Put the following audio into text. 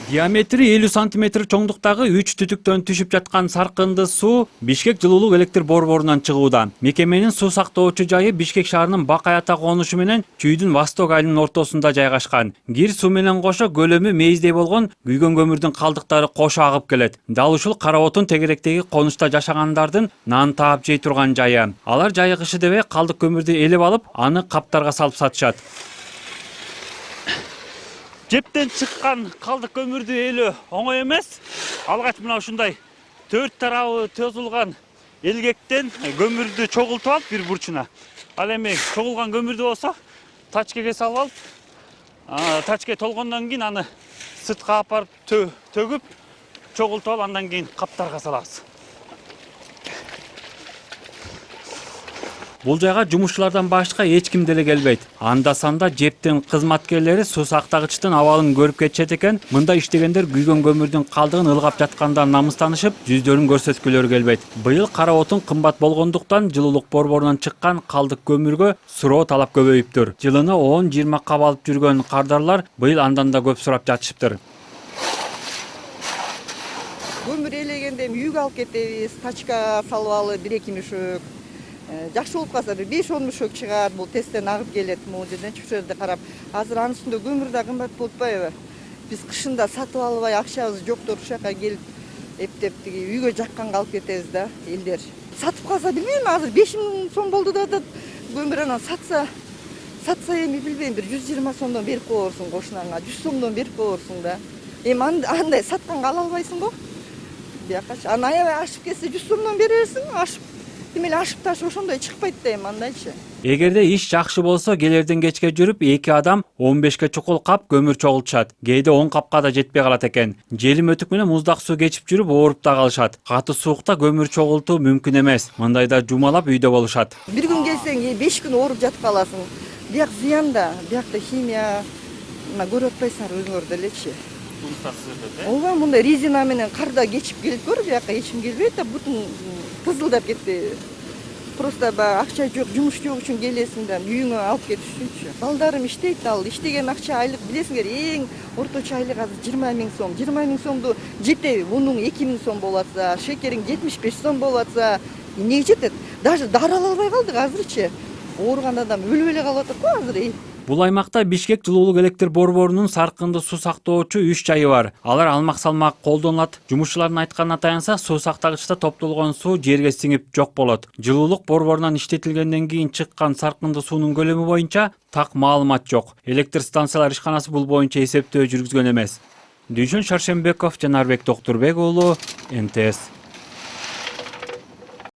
Диаметри 50 сантиметр чоңдуктагы 3 түтүктөн түшүп жаткан саркынды суу Бишкек жылуулук электр борборунан чыгууда. Мекеменин суу сактоочу жайы Бишкек шаарынын Бакай-Ата конушу менен Чүйдүн Восток айылынын ортосунда жайгашкан. Кир суу менен кошо көлөмү мейиздей болгон күйгөн көмүрдүн калдыктары кошо агып келет. Дал ушул кара отун тегеректеги конушта жашагандардын нан таап жей турган жайы. Алар жайыгышы дебей калдык көмүрдү элеп алып, аны каптарга салып сатышат. Жептен чыккан калдык көмүрдү элөө оңой эмес. Алгач мына ушундай 4 тарабы тозулган элгектен көмүрдү чогултуп алып бир бурчуна. Ал эми чогулган көмүрдү болсо тачкеге салып алып, тачке толгондон кийин аны сыртка алып барып төгүп, чогултуп алып андан кийин каптарга салабыз. Бул жайга жумушчулардан башка эч ким деле келбейт. Анда-санда жептин кызматкерлери суу сактагычтын абалын көрүп кетишет экен. Мында иштегендер күйгөн көмүрдүн калдыгын ылгап жатканда намыстанышып, жүздөрүн көрсөткүлөрү келбейт. Быйыл кара отун кымбат болгондуктан жылуулук борборунан чыккан калдык көмүргө суроо талап көбөйүптүр. Жылына 10-20 кап алып жүргөн кардарлар быйыл андан да көп сурап жатышыптыр. Көмүр элегенде үйгө алып кетебиз, тачкага салып алып 1-2 мүшөк. Жакшы болуп калса 5-10 мүшөк чыгат, бул тесттен агып келет, могу жерден чыгып жерде карап. Азыр анын үстүндө көмүр да кымбат болуп атпайбы? Биз кышында сатып албай, акчабыз жоктор ушул жака келип эптеп тиги үйгө жакканга алып кетебиз да, элдер. Сатып калса билбейм, азыр 5000 сом болду да көмүр анан сатса эми билбейм, бир 120 сомдон берип коерсуң кошунаңа, 100 сомдон берип коерсуң да. Эми андай сатканга ала албайсың го. Биякачы, анан аябай ашып кетсе 100 сомдон берерсиң, ашып. Демек ашып таш ошондой чыкпайт да эми андайчы. Эгерде иш жакшы болсо, келерден кечке жүрүп 2 адам 15 чукул кап көмүр чогултушат. Кээде 10 капка да жетпей калат экен. Желим өтүк менен муздак суу кечип жүрүп ооруп да калышат. Катуу суукта көмүр чогултуу мүмкүн эмес. Мындайда жумалап үйдө болушат. Бир күн келсең 5 күн ооруп жатып каласың. Бияк зыян да, биякта химия, көрүп атпайсыңар өзүңөр делечи. Ооба, мындай резина менен карда кечип келет көр, бияка эч ким келбейт да, бутун кызылдап кетти. Просто акча жок, жумуш жок үчүн келесиң да, үйүңө алып кетиш үчүнчү. Балдарым иштейт, ал иштеген акча айлык билесиңер, эң орточо айлык азыр 20 000 сом. 20 000 сомду жетеби? Унуң 2 000 сом болуп атса, шекериң 75 сом болуп атса, эмнеге жетет? Даже дары ала албай калдык азырчы. Ооруган адам өлүп эле калып атат го азыр. Бул аймакта Бишкек жылуулук электр борборунун саркынды суу сактоочу 3 жайы бар. Алар алмак-салмак колдонулат. Жумушчулардын айтканына таянса, суу сактагычта топтолгон суу жерге сиңип жок болот. Жылуулук борборунан иштетилгенден кийин чыккан саркынды суунун көлөмү боюнча так маалымат жок. Электр станциялар ишканасы бул боюнча эсептөө жүргүзгөн эмес. Дүйшөн Шаршембеков, Жанарбек Доктурбек уулу, МТС.